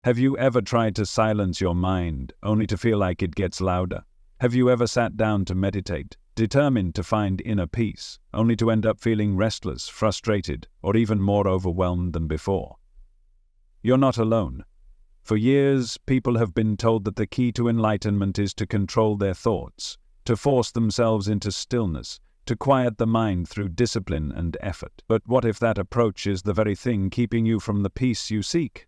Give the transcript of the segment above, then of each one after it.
Have you ever tried to silence your mind, only to feel like it gets louder? Have you ever sat down to meditate, determined to find inner peace, only to end up feeling restless, frustrated, or even more overwhelmed than before? You're not alone. For years, people have been told that the key to enlightenment is to control their thoughts, to force themselves into stillness, to quiet the mind through discipline and effort. But what if that approach is the very thing keeping you from the peace you seek?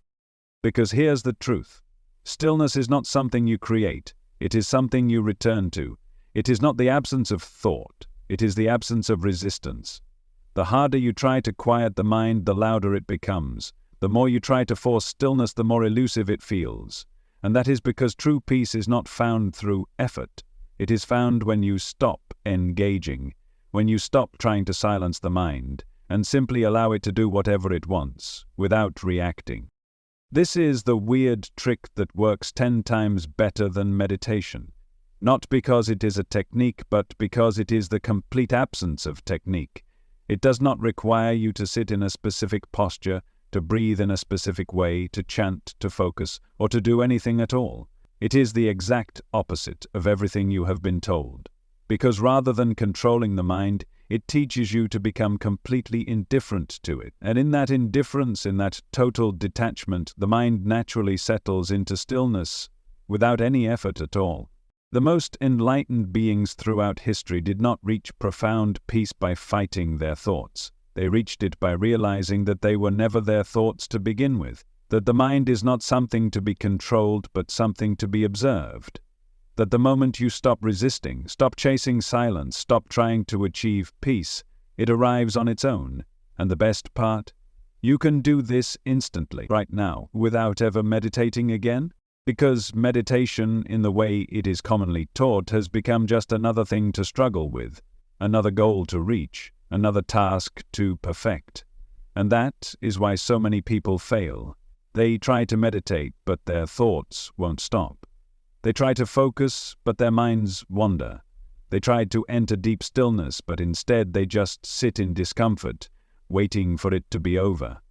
Because here's the truth. Stillness is not something you create. It is something you return to. It is not the absence of thought. It is the absence of resistance. The harder you try to quiet the mind, the louder it becomes. The more you try to force stillness, the more elusive it feels. And that is because true peace is not found through effort. It is found when you stop engaging, when you stop trying to silence the mind, and simply allow it to do whatever it wants, without reacting. This is the weird trick that works 10 times better than meditation. Not because it is a technique, but because it is the complete absence of technique. It does not require you to sit in a specific posture, to breathe in a specific way, to chant, to focus, or to do anything at all. It is the exact opposite of everything you have been told. Because rather than controlling the mind, it teaches you to become completely indifferent to it. And in that indifference, in that total detachment, the mind naturally settles into stillness without any effort at all. The most enlightened beings throughout history did not reach profound peace by fighting their thoughts. They reached it by realizing that they were never their thoughts to begin with, that the mind is not something to be controlled but something to be observed. That the moment you stop resisting, stop chasing silence, stop trying to achieve peace, it arrives on its own. And the best part? You can do this instantly, right now, without ever meditating again. Because meditation, in the way it is commonly taught, has become just another thing to struggle with, another goal to reach, another task to perfect. And that is why so many people fail. They try to meditate, but their thoughts won't stop. They try to focus, but their minds wander. They try to enter deep stillness, but instead they just sit in discomfort, waiting for it to be over.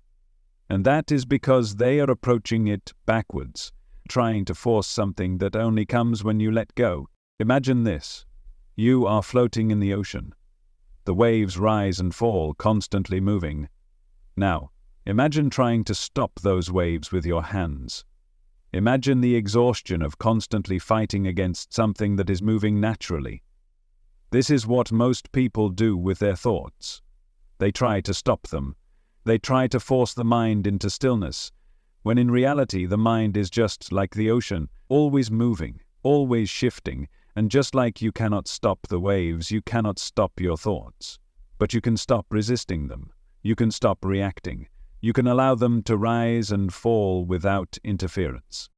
And that is because they are approaching it backwards, trying to force something that only comes when you let go. Imagine this. You are floating in the ocean. The waves rise and fall, constantly moving. Now, imagine trying to stop those waves with your hands. Imagine the exhaustion of constantly fighting against something that is moving naturally. This is what most people do with their thoughts. They try to stop them. They try to force the mind into stillness, when in reality the mind is just like the ocean, always moving, always shifting, and just like you cannot stop the waves, you cannot stop your thoughts. But you can stop resisting them. You can stop reacting. You can allow them to rise and fall without interference.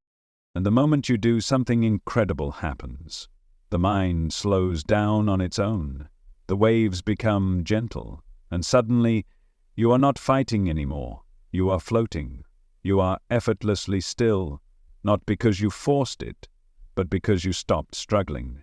And the moment you do, something incredible happens. The mind slows down on its own. The waves become gentle. And suddenly, you are not fighting anymore. You are floating. You are effortlessly still, not because you forced it, but because you stopped struggling.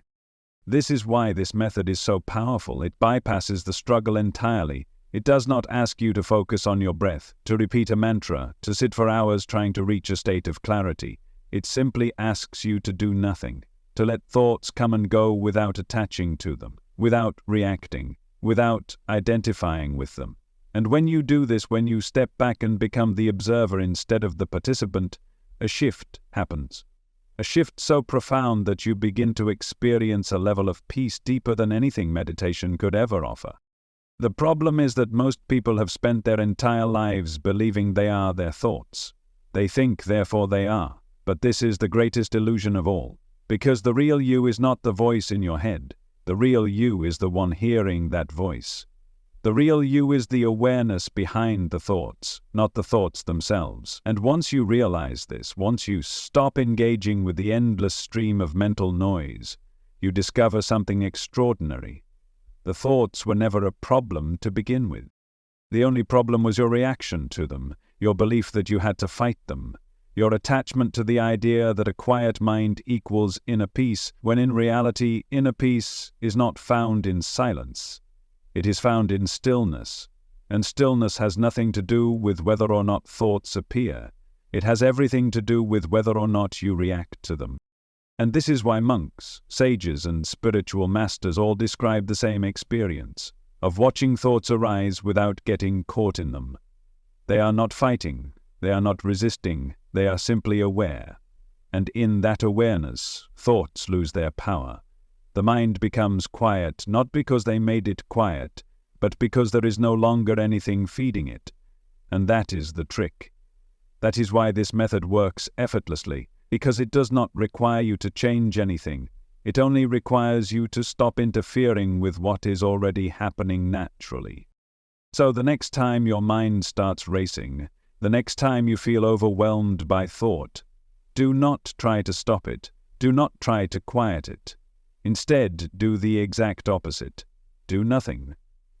This is why this method is so powerful. It bypasses the struggle entirely. It does not ask you to focus on your breath, to repeat a mantra, to sit for hours trying to reach a state of clarity. It simply asks you to do nothing, to let thoughts come and go without attaching to them, without reacting, without identifying with them. And when you do this, when you step back and become the observer instead of the participant, a shift happens. A shift so profound that you begin to experience a level of peace deeper than anything meditation could ever offer. The problem is that most people have spent their entire lives believing they are their thoughts. They think, therefore they are. But this is the greatest illusion of all. Because the real you is not the voice in your head. The real you is the one hearing that voice. The real you is the awareness behind the thoughts, not the thoughts themselves. And once you realize this, once you stop engaging with the endless stream of mental noise, you discover something extraordinary. The thoughts were never a problem to begin with. The only problem was your reaction to them, your belief that you had to fight them, your attachment to the idea that a quiet mind equals inner peace, when in reality inner peace is not found in silence. It is found in stillness, and stillness has nothing to do with whether or not thoughts appear. It has everything to do with whether or not you react to them. And this is why monks, sages, and spiritual masters all describe the same experience of watching thoughts arise without getting caught in them. They are not fighting, they are not resisting, they are simply aware. And in that awareness, thoughts lose their power. The mind becomes quiet, not because they made it quiet, but because there is no longer anything feeding it. And that is the trick. That is why this method works effortlessly, because it does not require you to change anything. It only requires you to stop interfering with what is already happening naturally. So the next time your mind starts racing, the next time you feel overwhelmed by thought, do not try to stop it. Do not try to quiet it. Instead, do the exact opposite. Do nothing.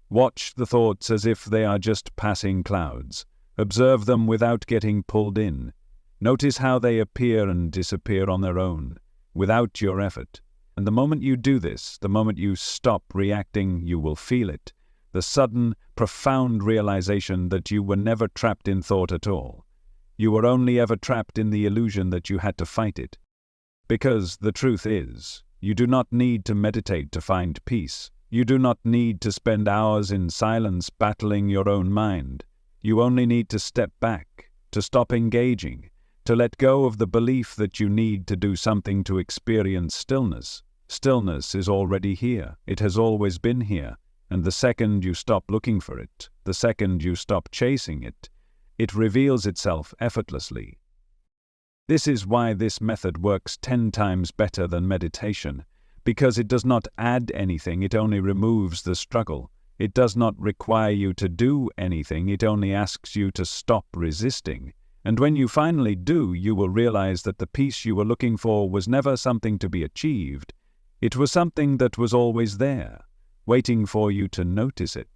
Watch the thoughts as if they are just passing clouds. Observe them without getting pulled in. Notice how they appear and disappear on their own, without your effort. And the moment you do this, the moment you stop reacting, you will feel it. The sudden, profound realization that you were never trapped in thought at all. You were only ever trapped in the illusion that you had to fight it. Because the truth is, you do not need to meditate to find peace. You do not need to spend hours in silence battling your own mind. You only need to step back, to stop engaging, to let go of the belief that you need to do something to experience stillness. Stillness is already here. It has always been here. And the second you stop looking for it, the second you stop chasing it, it reveals itself effortlessly. This is why this method works 10 times better than meditation, because it does not add anything, it only removes the struggle. It does not require you to do anything, it only asks you to stop resisting. And when you finally do, you will realize that the peace you were looking for was never something to be achieved. It was something that was always there, waiting for you to notice it.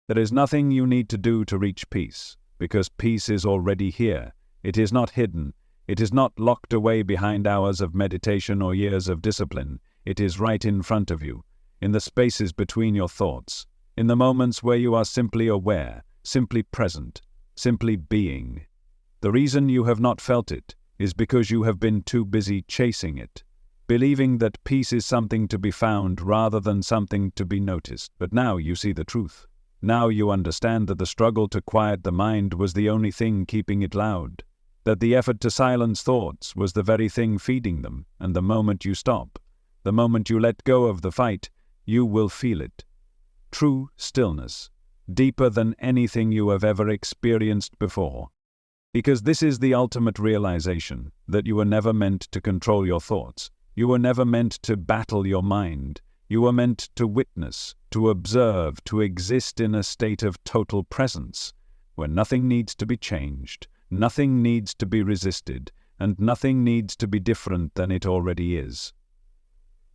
There is nothing you need to do to reach peace, because peace is already here. It is not hidden. It is not locked away behind hours of meditation or years of discipline. It is right in front of you, in the spaces between your thoughts, in the moments where you are simply aware, simply present, simply being. The reason you have not felt it is because you have been too busy chasing it, believing that peace is something to be found rather than something to be noticed. But now you see the truth. Now you understand that the struggle to quiet the mind was the only thing keeping it loud, that the effort to silence thoughts was the very thing feeding them, and the moment you stop, the moment you let go of the fight, you will feel it. True stillness, deeper than anything you have ever experienced before. Because this is the ultimate realization, that you were never meant to control your thoughts. You were never meant to battle your mind. You were meant to witness, to observe, to exist in a state of total presence, where nothing needs to be changed, nothing needs to be resisted, and nothing needs to be different than it already is.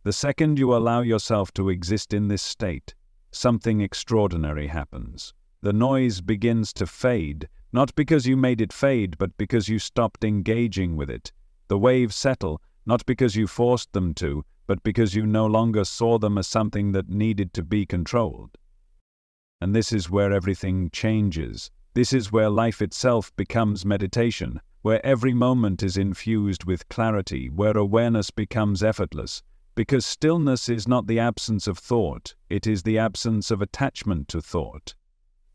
The second you allow yourself to exist in this state, something extraordinary happens. The noise begins to fade, not because you made it fade, but because you stopped engaging with it. The waves settle, not because you forced them to, but because you no longer saw them as something that needed to be controlled. And this is where everything changes. This is where life itself becomes meditation, where every moment is infused with clarity, where awareness becomes effortless. Because stillness is not the absence of thought, it is the absence of attachment to thought.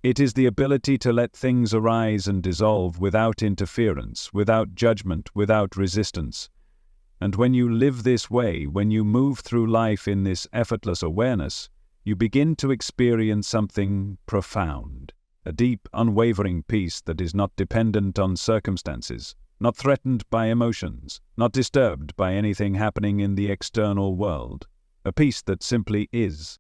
It is the ability to let things arise and dissolve without interference, without judgment, without resistance. And when you live this way, when you move through life in this effortless awareness, you begin to experience something profound, a deep, unwavering peace that is not dependent on circumstances, not threatened by emotions, not disturbed by anything happening in the external world, a peace that simply is.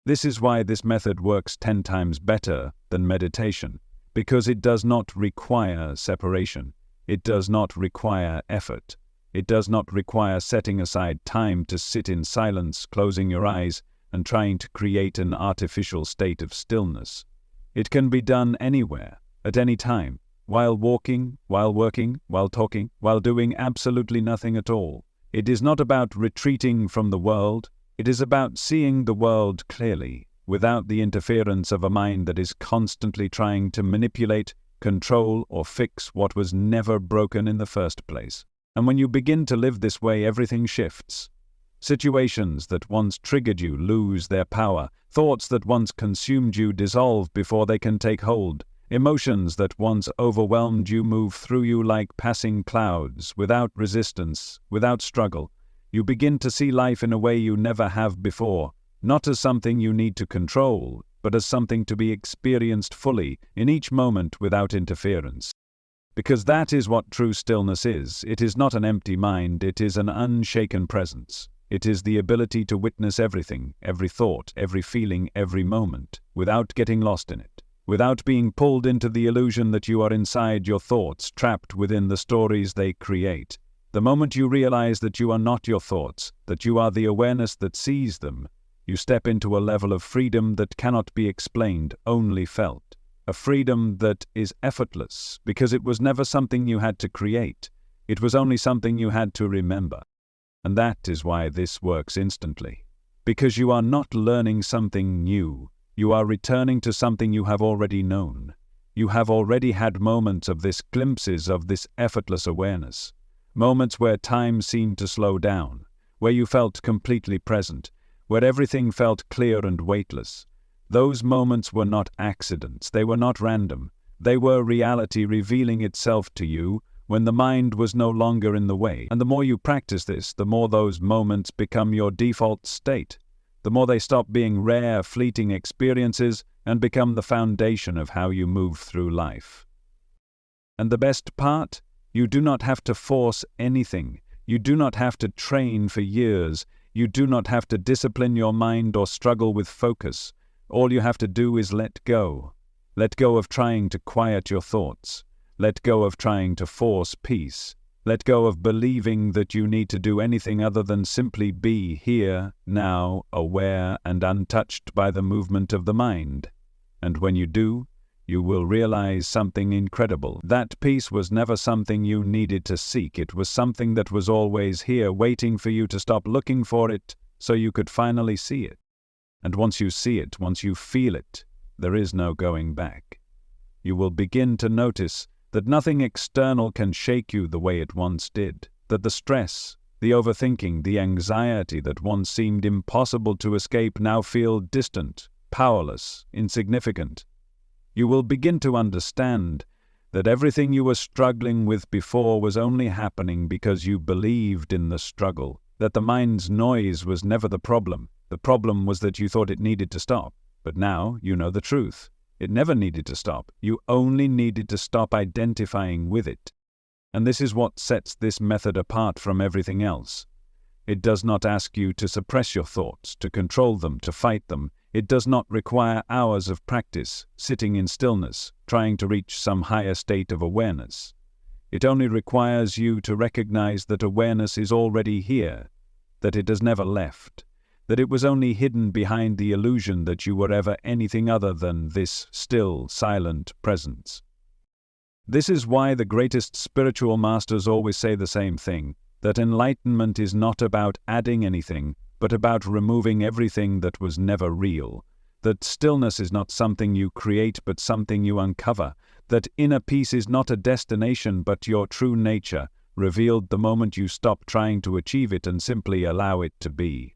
This is why this method works 10 times better than meditation, because it does not require separation. It does not require effort. It does not require setting aside time to sit in silence, closing your eyes, and trying to create an artificial state of stillness. It can be done anywhere, at any time, while walking, while working, while talking, while doing absolutely nothing at all. It is not about retreating from the world. It is about seeing the world clearly, without the interference of a mind that is constantly trying to manipulate, control, or fix what was never broken in the first place. And when you begin to live this way, everything shifts. Situations that once triggered you lose their power. Thoughts that once consumed you dissolve before they can take hold. Emotions that once overwhelmed you move through you like passing clouds, without resistance, without struggle. You begin to see life in a way you never have before, not as something you need to control, but as something to be experienced fully, in each moment without interference. Because that is what true stillness is. It is not an empty mind, it is an unshaken presence. It is the ability to witness everything, every thought, every feeling, every moment, without getting lost in it, without being pulled into the illusion that you are inside your thoughts, trapped within the stories they create. The moment you realize that you are not your thoughts, that you are the awareness that sees them, you step into a level of freedom that cannot be explained, only felt. A freedom that is effortless, because it was never something you had to create. It was only something you had to remember. And that is why this works instantly. Because you are not learning something new. You are returning to something you have already known. You have already had moments of this, glimpses of this effortless awareness. Moments where time seemed to slow down, where you felt completely present, where everything felt clear and weightless. Those moments were not accidents, they were not random. They were reality revealing itself to you when the mind was no longer in the way. And the more you practice this, the more those moments become your default state. The more they stop being rare, fleeting experiences and become the foundation of how you move through life. And the best part? You do not have to force anything. You do not have to train for years. You do not have to discipline your mind or struggle with focus. All you have to do is let go. Let go of trying to quiet your thoughts. Let go of trying to force peace. Let go of believing that you need to do anything other than simply be here, now, aware and untouched by the movement of the mind. And when you do, you will realize something incredible. That peace was never something you needed to seek. It was something that was always here, waiting for you to stop looking for it so you could finally see it. And once you see it, once you feel it, there is no going back. You will begin to notice that nothing external can shake you the way it once did, that the stress, the overthinking, the anxiety that once seemed impossible to escape now feel distant, powerless, insignificant. You will begin to understand that everything you were struggling with before was only happening because you believed in the struggle, that the mind's noise was never the problem. The problem was that you thought it needed to stop. But now you know the truth. It never needed to stop. You only needed to stop identifying with it. And this is what sets this method apart from everything else. It does not ask you to suppress your thoughts, to control them, to fight them. It does not require hours of practice, sitting in stillness, trying to reach some higher state of awareness. It only requires you to recognize that awareness is already here, that it has never left, that it was only hidden behind the illusion that you were ever anything other than this still, silent presence. This is why the greatest spiritual masters always say the same thing, that enlightenment is not about adding anything, but about removing everything that was never real, that stillness is not something you create but something you uncover, that inner peace is not a destination but your true nature, revealed the moment you stop trying to achieve it and simply allow it to be.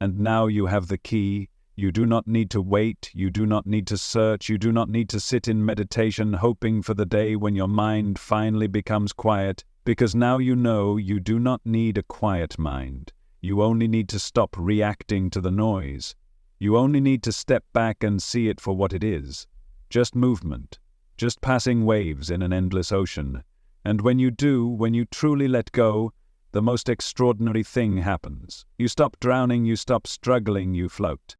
And now you have the key. You do not need to wait, you do not need to search, you do not need to sit in meditation hoping for the day when your mind finally becomes quiet, because now you know you do not need a quiet mind. You only need to stop reacting to the noise. You only need to step back and see it for what it is. Just movement, just passing waves in an endless ocean. And when you do, when you truly let go, the most extraordinary thing happens. You stop drowning, you stop struggling, you float.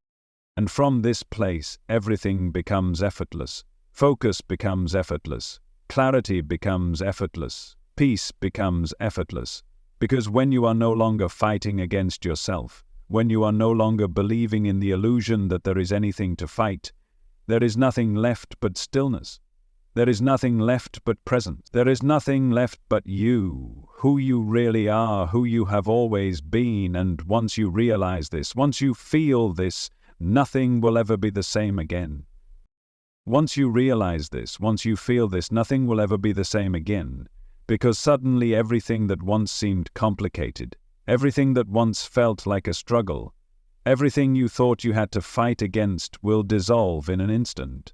And from this place, everything becomes effortless. Focus becomes effortless. Clarity becomes effortless. Peace becomes effortless. Because when you are no longer fighting against yourself, when you are no longer believing in the illusion that there is anything to fight, there is nothing left but stillness. There is nothing left but presence. There is nothing left but you, who you really are, who you have always been. And once you realize this, once you feel this, nothing will ever be the same again. Once you realize this, once you feel this, nothing will ever be the same again, because suddenly everything that once seemed complicated, everything that once felt like a struggle, everything you thought you had to fight against will dissolve in an instant.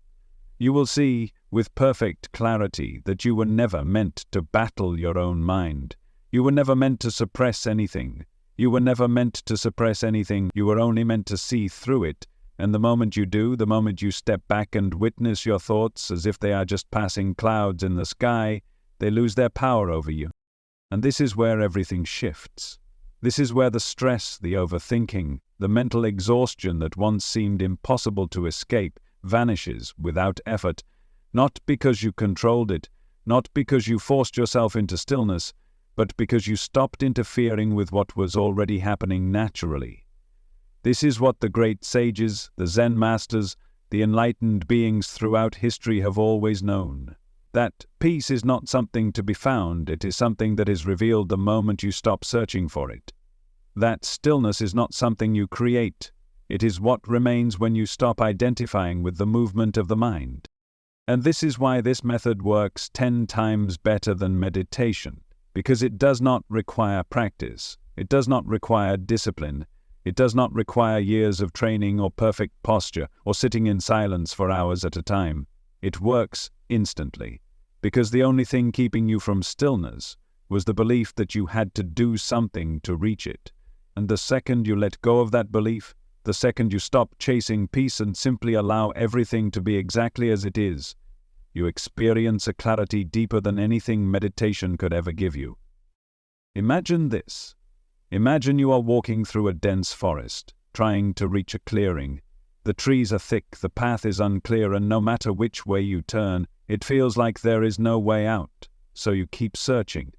You will see, with perfect clarity, that you were never meant to battle your own mind. You were never meant to suppress anything. You were never meant to suppress anything. You were only meant to see through it. And the moment you do, the moment you step back and witness your thoughts as if they are just passing clouds in the sky, they lose their power over you. And this is where everything shifts. This is where the stress, the overthinking, the mental exhaustion that once seemed impossible to escape vanishes without effort, not because you controlled it, not because you forced yourself into stillness, but because you stopped interfering with what was already happening naturally. This is what the great sages, the Zen masters, the enlightened beings throughout history have always known. That peace is not something to be found, it is something that is revealed the moment you stop searching for it. That stillness is not something you create, it is what remains when you stop identifying with the movement of the mind. And this is why this method works 10 times better than meditation, because it does not require practice, it does not require discipline, it does not require years of training or perfect posture or sitting in silence for hours at a time. It works instantly, because the only thing keeping you from stillness was the belief that you had to do something to reach it. And the second you let go of that belief, the second you stop chasing peace and simply allow everything to be exactly as it is, you experience a clarity deeper than anything meditation could ever give you. Imagine this. Imagine you are walking through a dense forest, trying to reach a clearing. The trees are thick, the path is unclear, and no matter which way you turn, it feels like there is no way out, so you keep searching.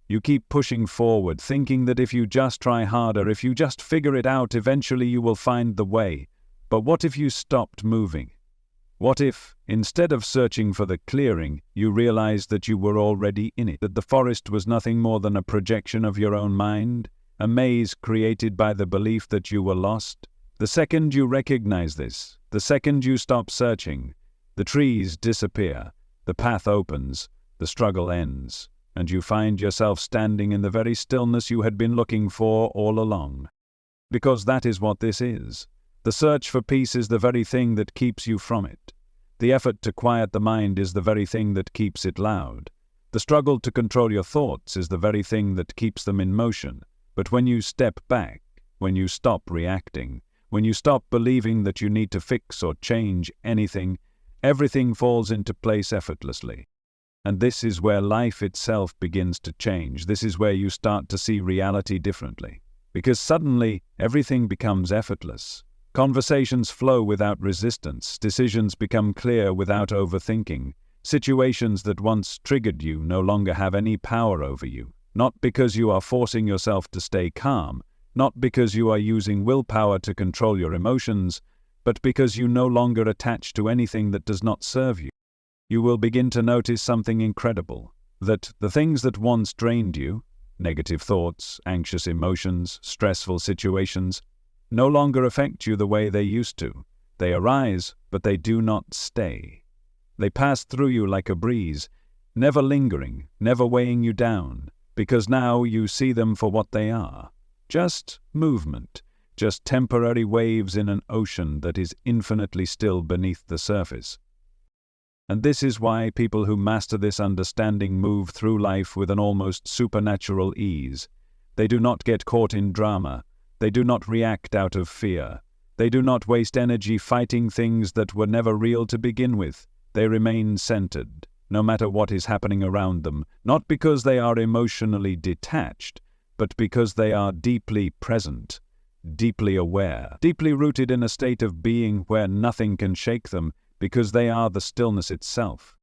You keep pushing forward, thinking that if you just try harder, if you just figure it out, eventually you will find the way. But what if you stopped moving? What if, instead of searching for the clearing, you realized that you were already in it, that the forest was nothing more than a projection of your own mind, a maze created by the belief that you were lost? The second you recognize this, the second you stop searching, the trees disappear, the path opens, the struggle ends, and you find yourself standing in the very stillness you had been looking for all along. Because that is what this is. The search for peace is the very thing that keeps you from it. The effort to quiet the mind is the very thing that keeps it loud. The struggle to control your thoughts is the very thing that keeps them in motion. But when you step back, when you stop reacting, when you stop believing that you need to fix or change anything, everything falls into place effortlessly. And this is where life itself begins to change. This is where you start to see reality differently. Because suddenly, everything becomes effortless. Conversations flow without resistance. Decisions become clear without overthinking. Situations that once triggered you no longer have any power over you. Not because you are forcing yourself to stay calm, not because you are using willpower to control your emotions, but because you no longer attach to anything that does not serve you. You will begin to notice something incredible, that the things that once drained you, negative thoughts, anxious emotions, stressful situations, no longer affect you the way they used to. They arise, but they do not stay. They pass through you like a breeze, never lingering, never weighing you down, because now you see them for what they are. Just movement, just temporary waves in an ocean that is infinitely still beneath the surface. And this is why people who master this understanding move through life with an almost supernatural ease. They do not get caught in drama. They do not react out of fear. They do not waste energy fighting things that were never real to begin with. They remain centered, no matter what is happening around them, not because they are emotionally detached, but because they are deeply present, deeply aware, deeply rooted in a state of being where nothing can shake them, because they are the stillness itself.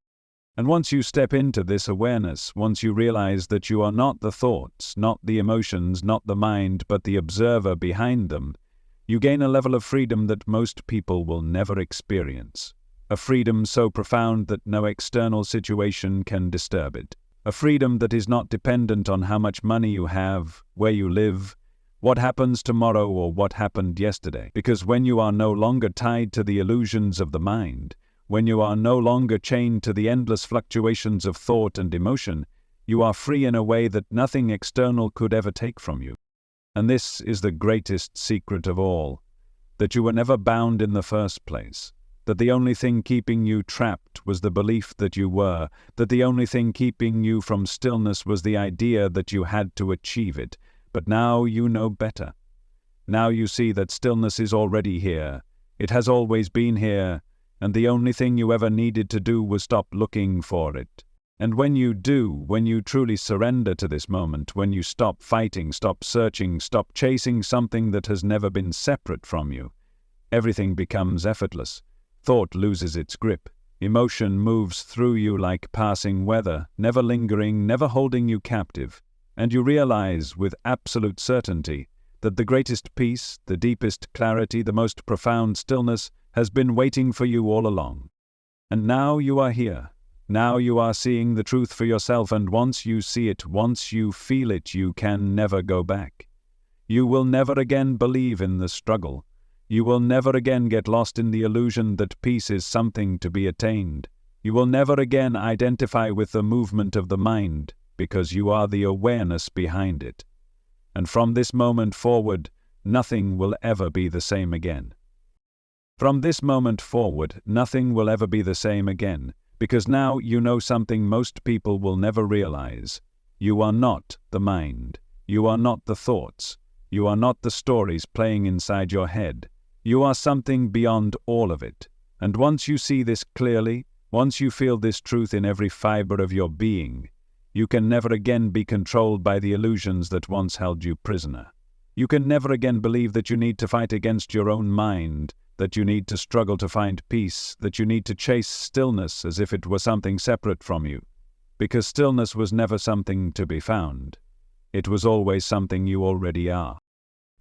And once you step into this awareness, once you realize that you are not the thoughts, not the emotions, not the mind, but the observer behind them, you gain a level of freedom that most people will never experience. A freedom so profound that no external situation can disturb it. A freedom that is not dependent on how much money you have, where you live, what happens tomorrow or what happened yesterday. Because when you are no longer tied to the illusions of the mind, when you are no longer chained to the endless fluctuations of thought and emotion, you are free in a way that nothing external could ever take from you. And this is the greatest secret of all, that you were never bound in the first place, that the only thing keeping you trapped was the belief that you were, that the only thing keeping you from stillness was the idea that you had to achieve it. But now you know better. Now you see that stillness is already here. It has always been here, and the only thing you ever needed to do was stop looking for it. And when you do, when you truly surrender to this moment, when you stop fighting, stop searching, stop chasing something that has never been separate from you, everything becomes effortless. Thought loses its grip. Emotion moves through you like passing weather, never lingering, never holding you captive. And you realize with absolute certainty that the greatest peace, the deepest clarity, the most profound stillness has been waiting for you all along. And now you are here. Now you are seeing the truth for yourself, and once you see it, once you feel it, you can never go back. You will never again believe in the struggle. You will never again get lost in the illusion that peace is something to be attained. You will never again identify with the movement of the mind, because you are the awareness behind it. And from this moment forward, nothing will ever be the same again. From this moment forward, nothing will ever be the same again, because now you know something most people will never realize. You are not the mind. You are not the thoughts. You are not the stories playing inside your head. You are something beyond all of it. And once you see this clearly, once you feel this truth in every fiber of your being, you can never again be controlled by the illusions that once held you prisoner. You can never again believe that you need to fight against your own mind, that you need to struggle to find peace, that you need to chase stillness as if it were something separate from you. Because stillness was never something to be found. It was always something you already are.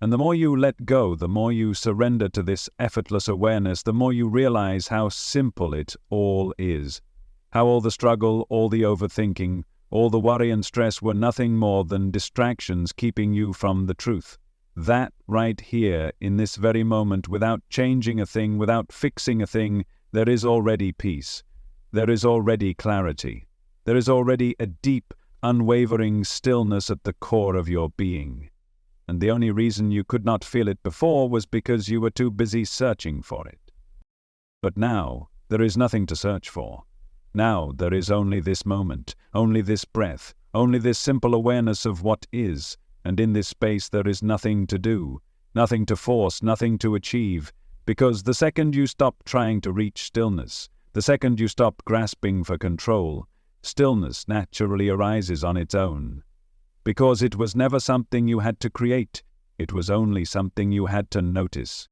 And the more you let go, the more you surrender to this effortless awareness, the more you realize how simple it all is. How all the struggle, all the overthinking, all the worry and stress were nothing more than distractions keeping you from the truth. That right here, in this very moment, without changing a thing, without fixing a thing, there is already peace. There is already clarity. There is already a deep, unwavering stillness at the core of your being. And the only reason you could not feel it before was because you were too busy searching for it. But now, there is nothing to search for. Now there is only this moment, only this breath, only this simple awareness of what is, and in this space there is nothing to do, nothing to force, nothing to achieve, because the second you stop trying to reach stillness, the second you stop grasping for control, stillness naturally arises on its own. Because it was never something you had to create, it was only something you had to notice.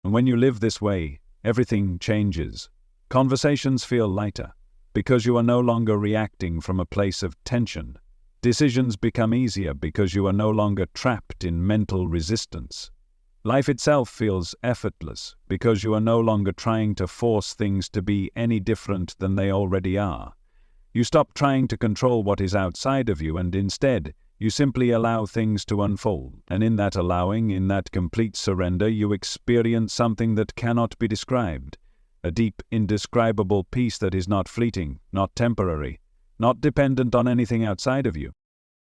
And when you live this way, everything changes. Conversations feel lighter, because you are no longer reacting from a place of tension. Decisions become easier because you are no longer trapped in mental resistance. Life itself feels effortless because you are no longer trying to force things to be any different than they already are. You stop trying to control what is outside of you, and instead, you simply allow things to unfold. And in that allowing, in that complete surrender, you experience something that cannot be described. A deep, indescribable peace that is not fleeting, not temporary, not dependent on anything outside of you.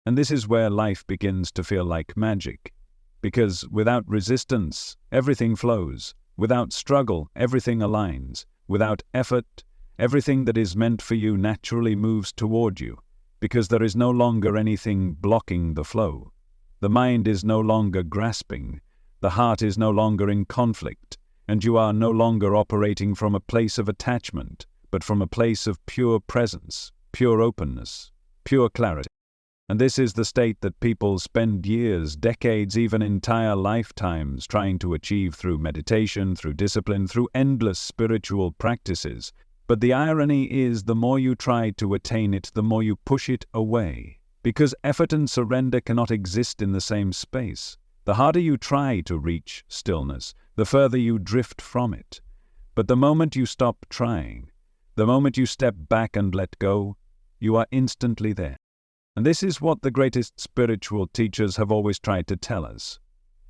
And this is where life begins to feel like magic. Because without resistance, everything flows. Without struggle, everything aligns. Without effort, everything that is meant for you naturally moves toward you. Because there is no longer anything blocking the flow. The mind is no longer grasping. The heart is no longer in conflict. And you are no longer operating from a place of attachment, but from a place of pure presence, pure openness, pure clarity. And this is the state that people spend years, decades, even entire lifetimes trying to achieve through meditation, through discipline, through endless spiritual practices. But the irony is, the more you try to attain it, the more you push it away. Because effort and surrender cannot exist in the same space. The harder you try to reach stillness, the further you drift from it. But the moment you stop trying, the moment you step back and let go, you are instantly there. And this is what the greatest spiritual teachers have always tried to tell us.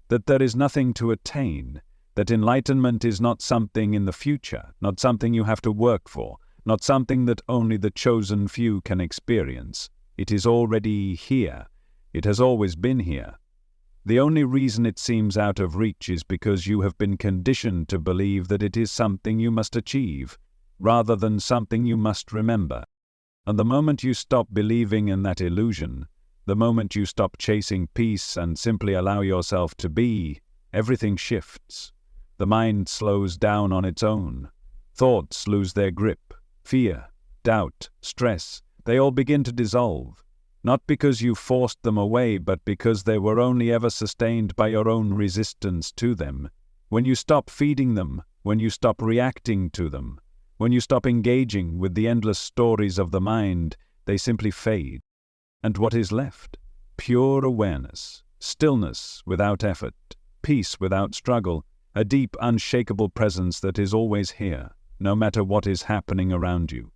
That there is nothing to attain, that enlightenment is not something in the future, not something you have to work for, not something that only the chosen few can experience. It is already here. It has always been here. The only reason it seems out of reach is because you have been conditioned to believe that it is something you must achieve, rather than something you must remember. And the moment you stop believing in that illusion, the moment you stop chasing peace and simply allow yourself to be, everything shifts. The mind slows down on its own. Thoughts lose their grip. Fear, doubt, stress, they all begin to dissolve. Not because you forced them away, but because they were only ever sustained by your own resistance to them. When you stop feeding them, when you stop reacting to them, when you stop engaging with the endless stories of the mind, they simply fade. And what is left? Pure awareness, stillness without effort, peace without struggle, a deep, unshakable presence that is always here, no matter what is happening around you.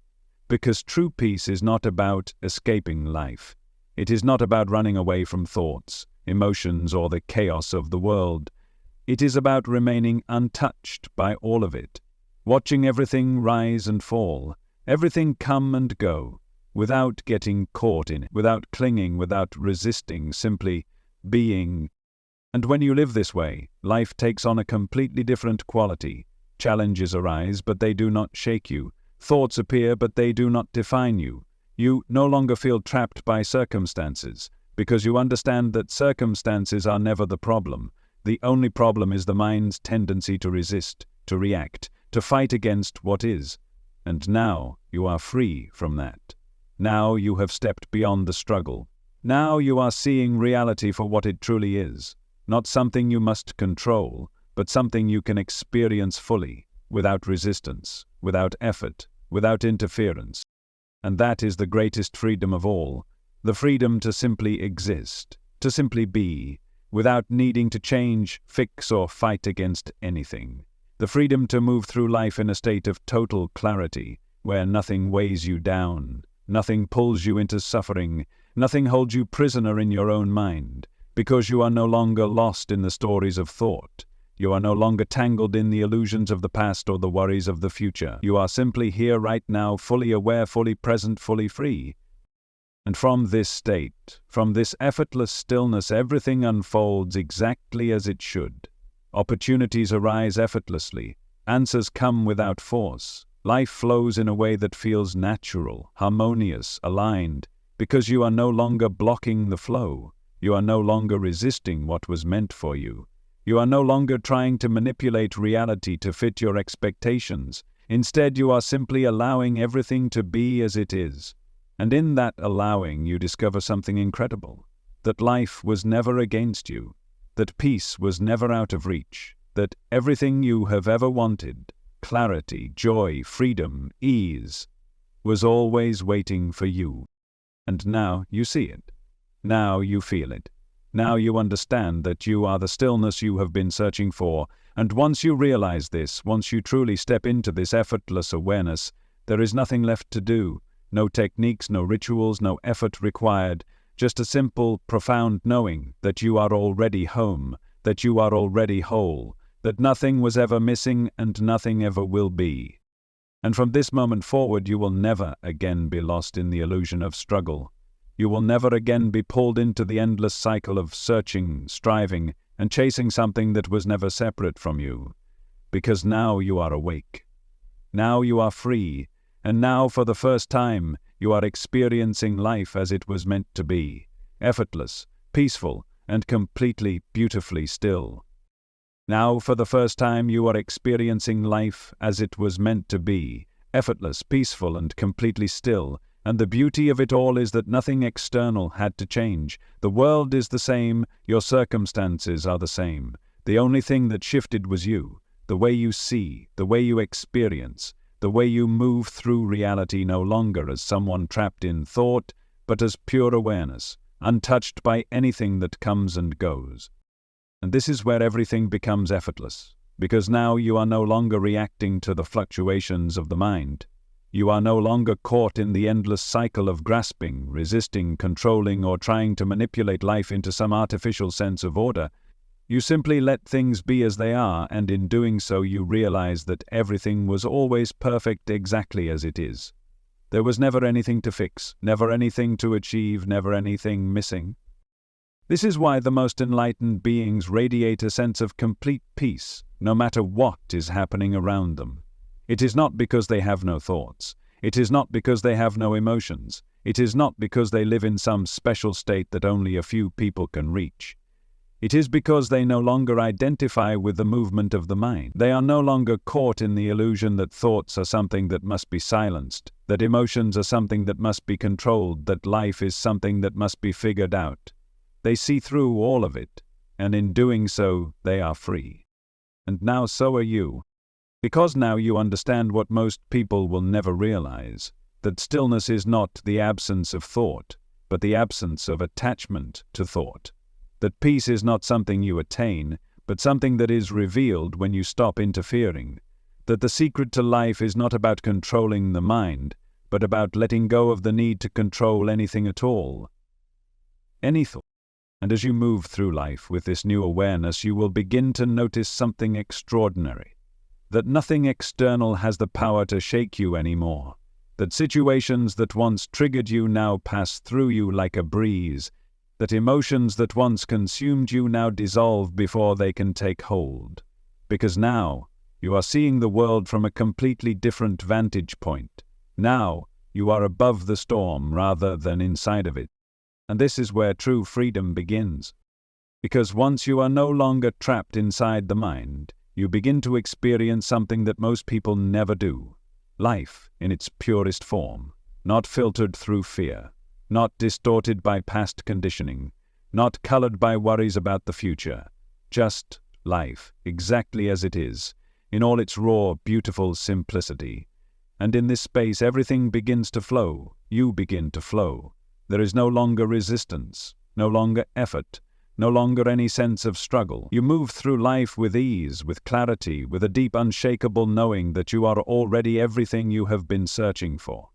Because true peace is not about escaping life. It is not about running away from thoughts, emotions, or the chaos of the world. It is about remaining untouched by all of it, watching everything rise and fall, everything come and go, without getting caught in it, without clinging, without resisting, simply being. And when you live this way, life takes on a completely different quality. Challenges arise, but they do not shake you. Thoughts appear, but they do not define you. You no longer feel trapped by circumstances, because you understand that circumstances are never the problem. The only problem is the mind's tendency to resist, to react, to fight against what is. And now you are free from that. Now you have stepped beyond the struggle. Now you are seeing reality for what it truly is. Not something you must control, but something you can experience fully, without resistance, without effort, without interference. And that is the greatest freedom of all, the freedom to simply exist, to simply be, without needing to change, fix, or fight against anything. The freedom to move through life in a state of total clarity, where nothing weighs you down, nothing pulls you into suffering, nothing holds you prisoner in your own mind, because you are no longer lost in the stories of thought. You are no longer tangled in the illusions of the past or the worries of the future. You are simply here right now, fully aware, fully present, fully free. And from this state, from this effortless stillness, everything unfolds exactly as it should. Opportunities arise effortlessly. Answers come without force. Life flows in a way that feels natural, harmonious, aligned, because you are no longer blocking the flow. You are no longer resisting what was meant for you. You are no longer trying to manipulate reality to fit your expectations. Instead, you are simply allowing everything to be as it is. And in that allowing, you discover something incredible. That life was never against you. That peace was never out of reach. That everything you have ever wanted, clarity, joy, freedom, ease, was always waiting for you. And now you see it. Now you feel it. Now you understand that you are the stillness you have been searching for, and once you realize this, once you truly step into this effortless awareness, there is nothing left to do, no techniques, no rituals, no effort required, just a simple, profound knowing that you are already home, that you are already whole, that nothing was ever missing and nothing ever will be. And from this moment forward, you will never again be lost in the illusion of struggle. You will never again be pulled into the endless cycle of searching, striving, and chasing something that was never separate from you. Because now you are awake. Now you are free, and now for the first time you are experiencing life as it was meant to be, effortless, peaceful, and completely, beautifully still. Now for the first time you are experiencing life as it was meant to be, effortless, peaceful, and completely still. And the beauty of it all is that nothing external had to change. The world is the same, your circumstances are the same. The only thing that shifted was you, the way you see, the way you experience, the way you move through reality, no longer as someone trapped in thought, but as pure awareness, untouched by anything that comes and goes. And this is where everything becomes effortless, because now you are no longer reacting to the fluctuations of the mind. You are no longer caught in the endless cycle of grasping, resisting, controlling, or trying to manipulate life into some artificial sense of order. You simply let things be as they are, and in doing so you realize that everything was always perfect exactly as it is. There was never anything to fix, never anything to achieve, never anything missing. This is why the most enlightened beings radiate a sense of complete peace, no matter what is happening around them. It is not because they have no thoughts. It is not because they have no emotions. It is not because they live in some special state that only a few people can reach. It is because they no longer identify with the movement of the mind. They are no longer caught in the illusion that thoughts are something that must be silenced, that emotions are something that must be controlled, that life is something that must be figured out. They see through all of it, and in doing so, they are free. And now so are you. Because now you understand what most people will never realize, that stillness is not the absence of thought, but the absence of attachment to thought. That peace is not something you attain, but something that is revealed when you stop interfering. That the secret to life is not about controlling the mind, but about letting go of the need to control anything at all. Any thought. And as you move through life with this new awareness, you will begin to notice something extraordinary. That nothing external has the power to shake you anymore. That situations that once triggered you now pass through you like a breeze. That emotions that once consumed you now dissolve before they can take hold. Because now you are seeing the world from a completely different vantage point. Now you are above the storm rather than inside of it. And this is where true freedom begins. Because once you are no longer trapped inside the mind, you begin to experience something that most people never do. Life in its purest form, not filtered through fear. Not distorted by past conditioning, not colored by worries about the future. Just life, exactly as it is, in all its raw, beautiful simplicity. And in this space everything begins to flow. You begin to flow. There is no longer resistance, no longer effort, no longer any sense of struggle. You move through life with ease, with clarity, with a deep, unshakable knowing that you are already everything you have been searching for.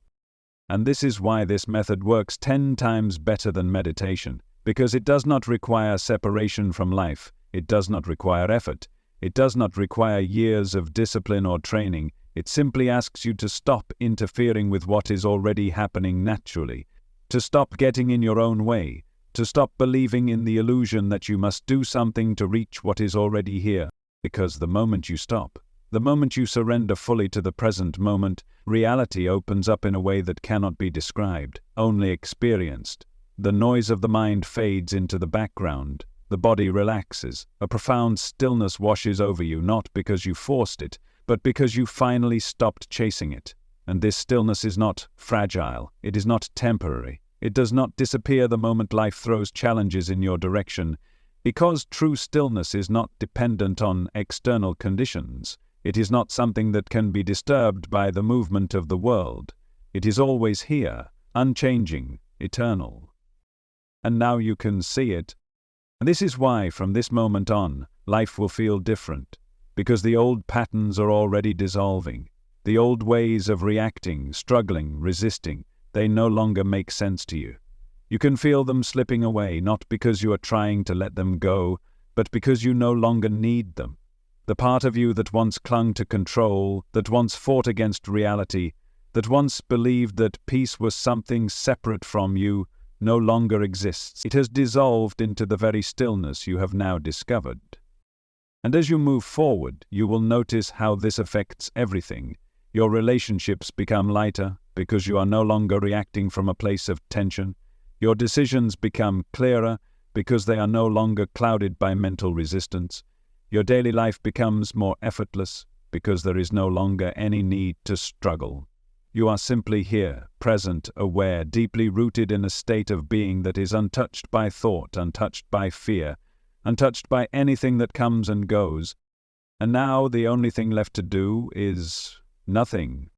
And this is why this method works 10 times better than meditation, because it does not require separation from life, it does not require effort, it does not require years of discipline or training, it simply asks you to stop interfering with what is already happening naturally, to stop getting in your own way, to stop believing in the illusion that you must do something to reach what is already here, because the moment you stop, the moment you surrender fully to the present moment, reality opens up in a way that cannot be described, only experienced. The noise of the mind fades into the background. The body relaxes. A profound stillness washes over you, not because you forced it, but because you finally stopped chasing it. And this stillness is not fragile. It is not temporary. It does not disappear the moment life throws challenges in your direction. Because true stillness is not dependent on external conditions. It is not something that can be disturbed by the movement of the world. It is always here, unchanging, eternal. And now you can see it. And this is why, from this moment on, life will feel different. Because the old patterns are already dissolving. The old ways of reacting, struggling, resisting, they no longer make sense to you. You can feel them slipping away, not because you are trying to let them go, but because you no longer need them. The part of you that once clung to control, that once fought against reality, that once believed that peace was something separate from you, no longer exists. It has dissolved into the very stillness you have now discovered. And as you move forward, you will notice how this affects everything. Your relationships become lighter because you are no longer reacting from a place of tension. Your decisions become clearer because they are no longer clouded by mental resistance. Your daily life becomes more effortless because there is no longer any need to struggle. You are simply here, present, aware, deeply rooted in a state of being that is untouched by thought, untouched by fear, untouched by anything that comes and goes. And now the only thing left to do is nothing.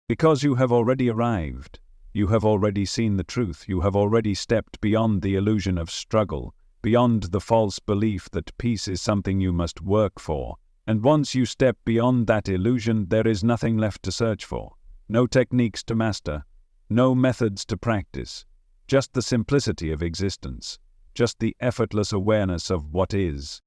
Because you have already arrived. You have already seen the truth. You have already stepped beyond the illusion of struggle, beyond the false belief that peace is something you must work for. And once you step beyond that illusion, there is nothing left to search for. No techniques to master, no methods to practice, just the simplicity of existence, just the effortless awareness of what is.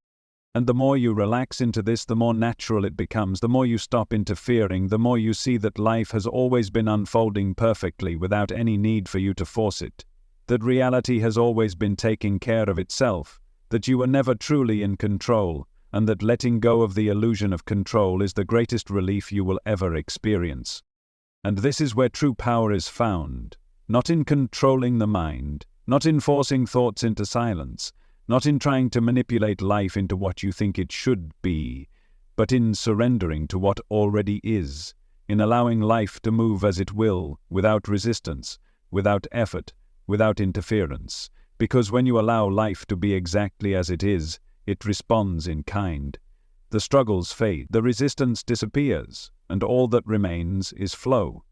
And the more you relax into this, the more natural it becomes. The more you stop interfering, the more you see that life has always been unfolding perfectly without any need for you to force it. That reality has always been taking care of itself. That you were never truly in control, and that letting go of the illusion of control is the greatest relief you will ever experience. And this is where true power is found. Not in controlling the mind, not in forcing thoughts into silence, not in trying to manipulate life into what you think it should be, but in surrendering to what already is, in allowing life to move as it will, without resistance, without effort, without interference. Because when you allow life to be exactly as it is, it responds in kind. The struggles fade, the resistance disappears, and all that remains is flow.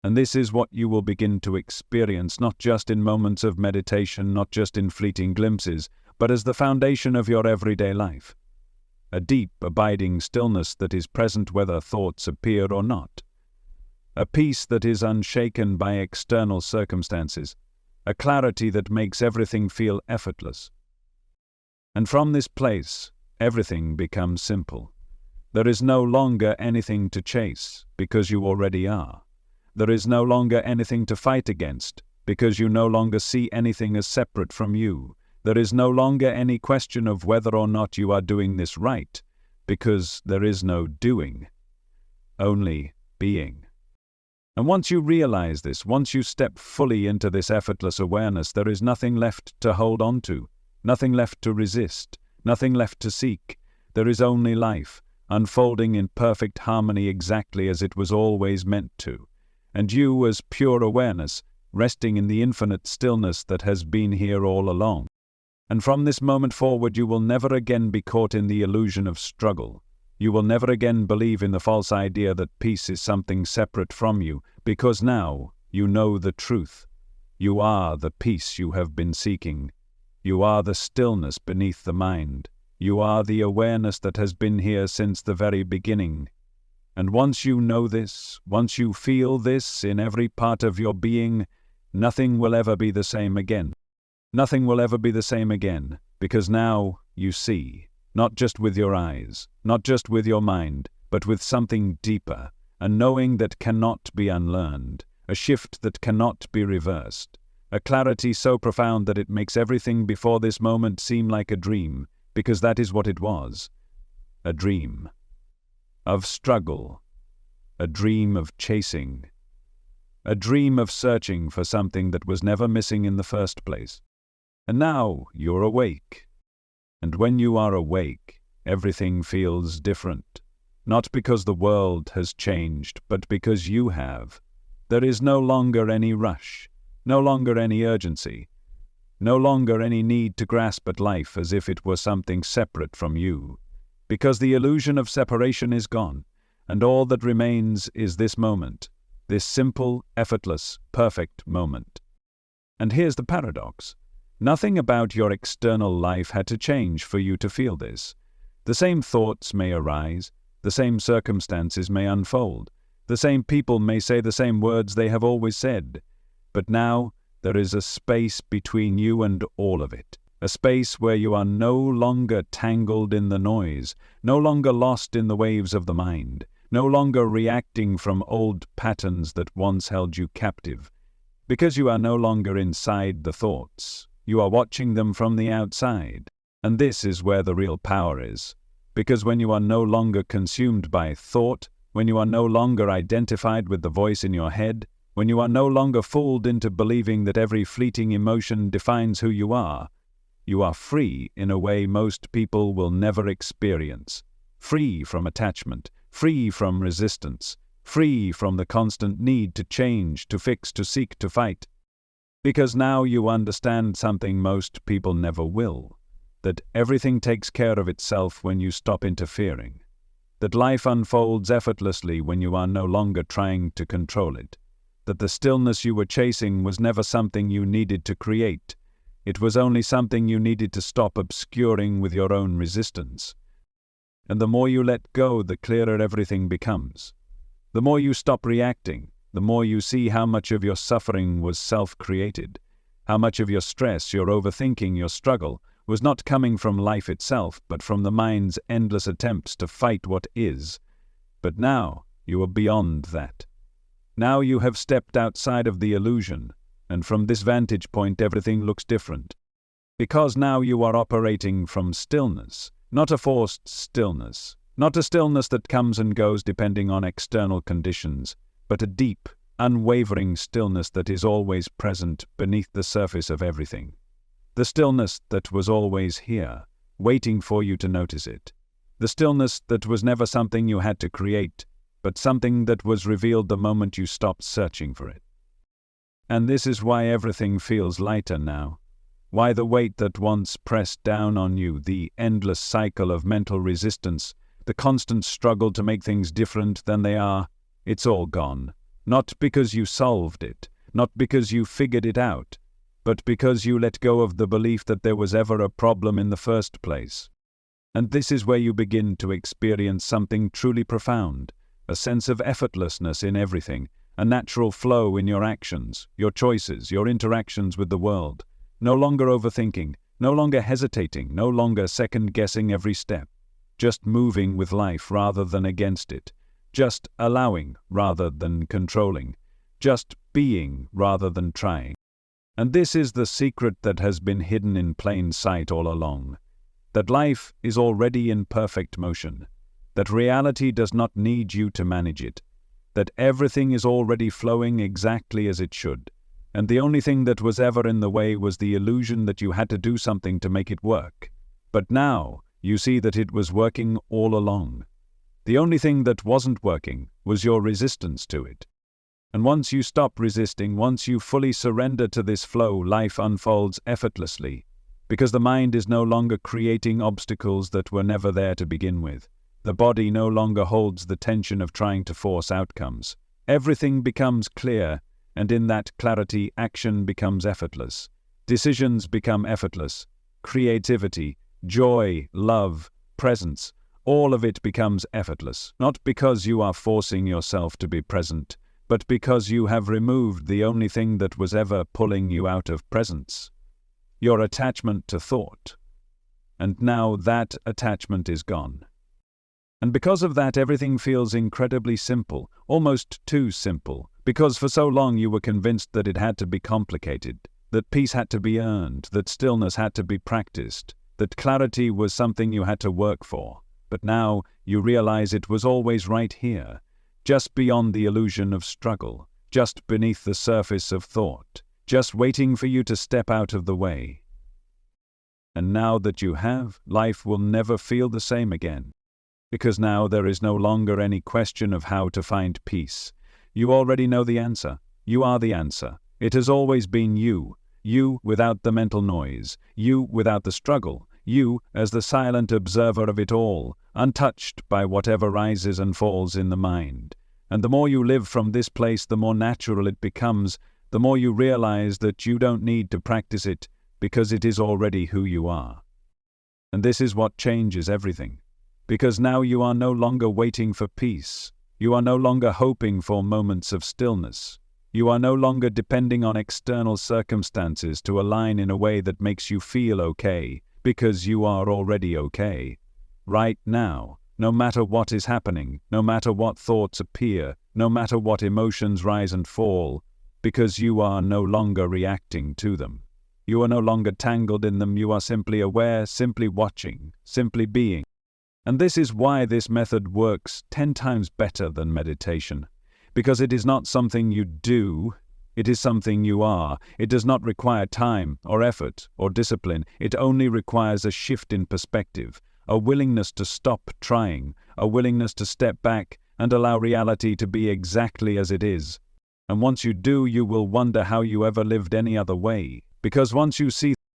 And this is what you will begin to experience, not just in moments of meditation, not just in fleeting glimpses, but as the foundation of your everyday life. A deep, abiding stillness that is present whether thoughts appear or not. A peace that is unshaken by external circumstances. A clarity that makes everything feel effortless. And from this place, everything becomes simple. There is no longer anything to chase, because you already are. There is no longer anything to fight against, because you no longer see anything as separate from you. There is no longer any question of whether or not you are doing this right, because there is no doing, only being. And once you realize this, once you step fully into this effortless awareness, there is nothing left to hold on to, nothing left to resist, nothing left to seek. There is only life, unfolding in perfect harmony exactly as it was always meant to. And you as pure awareness, resting in the infinite stillness that has been here all along. And from this moment forward, you will never again be caught in the illusion of struggle. You will never again believe in the false idea that peace is something separate from you, because now you know the truth. You are the peace you have been seeking. You are the stillness beneath the mind. You are the awareness that has been here since the very beginning. And once you know this, once you feel this in every part of your being, nothing will ever be the same again. Nothing will ever be the same again, because now you see, not just with your eyes, not just with your mind, but with something deeper, a knowing that cannot be unlearned, a shift that cannot be reversed, a clarity so profound that it makes everything before this moment seem like a dream, because that is what it was, a dream. Of struggle, a dream of chasing, a dream of searching for something that was never missing in the first place. And now you're awake. And when you are awake, everything feels different. Not because the world has changed, but because you have. There is no longer any rush, no longer any urgency, no longer any need to grasp at life as if it were something separate from you. Because the illusion of separation is gone, and all that remains is this moment, this simple, effortless, perfect moment. And here's the paradox. Nothing about your external life had to change for you to feel this. The same thoughts may arise, the same circumstances may unfold, the same people may say the same words they have always said, but now there is a space between you and all of it. A space where you are no longer tangled in the noise, no longer lost in the waves of the mind, no longer reacting from old patterns that once held you captive. Because you are no longer inside the thoughts, you are watching them from the outside. And this is where the real power is. Because when you are no longer consumed by thought, when you are no longer identified with the voice in your head, when you are no longer fooled into believing that every fleeting emotion defines who you are free in a way most people will never experience. Free from attachment, free from resistance, free from the constant need to change, to fix, to seek, to fight. Because now you understand something most people never will, that everything takes care of itself when you stop interfering, that life unfolds effortlessly when you are no longer trying to control it, that the stillness you were chasing was never something you needed to create. It was only something you needed to stop obscuring with your own resistance. And the more you let go, the clearer everything becomes. The more you stop reacting, the more you see how much of your suffering was self-created, how much of your stress, your overthinking, your struggle was not coming from life itself, but from the mind's endless attempts to fight what is. But now you are beyond that. Now you have stepped outside of the illusion, and from this vantage point everything looks different. Because now you are operating from stillness, not a forced stillness, not a stillness that comes and goes depending on external conditions, but a deep, unwavering stillness that is always present beneath the surface of everything. The stillness that was always here, waiting for you to notice it. The stillness that was never something you had to create, but something that was revealed the moment you stopped searching for it. And this is why everything feels lighter now. Why the weight that once pressed down on you, the endless cycle of mental resistance, the constant struggle to make things different than they are, it's all gone. Not because you solved it, not because you figured it out, but because you let go of the belief that there was ever a problem in the first place. And this is where you begin to experience something truly profound, a sense of effortlessness in everything, a natural flow in your actions, your choices, your interactions with the world. No longer overthinking, no longer hesitating, no longer second-guessing every step. Just moving with life rather than against it. Just allowing rather than controlling. Just being rather than trying. And this is the secret that has been hidden in plain sight all along. That life is already in perfect motion. That reality does not need you to manage it. That everything is already flowing exactly as it should. And the only thing that was ever in the way was the illusion that you had to do something to make it work. But now you see that it was working all along. The only thing that wasn't working was your resistance to it. And once you stop resisting, once you fully surrender to this flow, life unfolds effortlessly, because the mind is no longer creating obstacles that were never there to begin with. The body no longer holds the tension of trying to force outcomes. Everything becomes clear, and in that clarity, action becomes effortless. Decisions become effortless. Creativity, joy, love, presence, all of it becomes effortless, not because you are forcing yourself to be present, but because you have removed the only thing that was ever pulling you out of presence, your attachment to thought. And now that attachment is gone. And because of that, everything feels incredibly simple, almost too simple, because for so long you were convinced that it had to be complicated, that peace had to be earned, that stillness had to be practiced, that clarity was something you had to work for. But now you realize it was always right here, just beyond the illusion of struggle, just beneath the surface of thought, just waiting for you to step out of the way. And now that you have, life will never feel the same again, because now there is no longer any question of how to find peace. You already know the answer. You are the answer. It has always been you. You without the mental noise. You without the struggle. You as the silent observer of it all, untouched by whatever rises and falls in the mind. And the more you live from this place, the more natural it becomes, the more you realize that you don't need to practice it, because it is already who you are. And this is what changes everything. Because now you are no longer waiting for peace. You are no longer hoping for moments of stillness. You are no longer depending on external circumstances to align in a way that makes you feel okay, because you are already okay. Right now, no matter what is happening, no matter what thoughts appear, no matter what emotions rise and fall, because you are no longer reacting to them. You are no longer tangled in them, you are simply aware, simply watching, simply being. And this is why this method works 10 times better than meditation. Because it is not something you do, it is something you are. It does not require time or effort or discipline. It only requires a shift in perspective, a willingness to stop trying, a willingness to step back and allow reality to be exactly as it is. And once you do, you will wonder how you ever lived any other way. Because once you see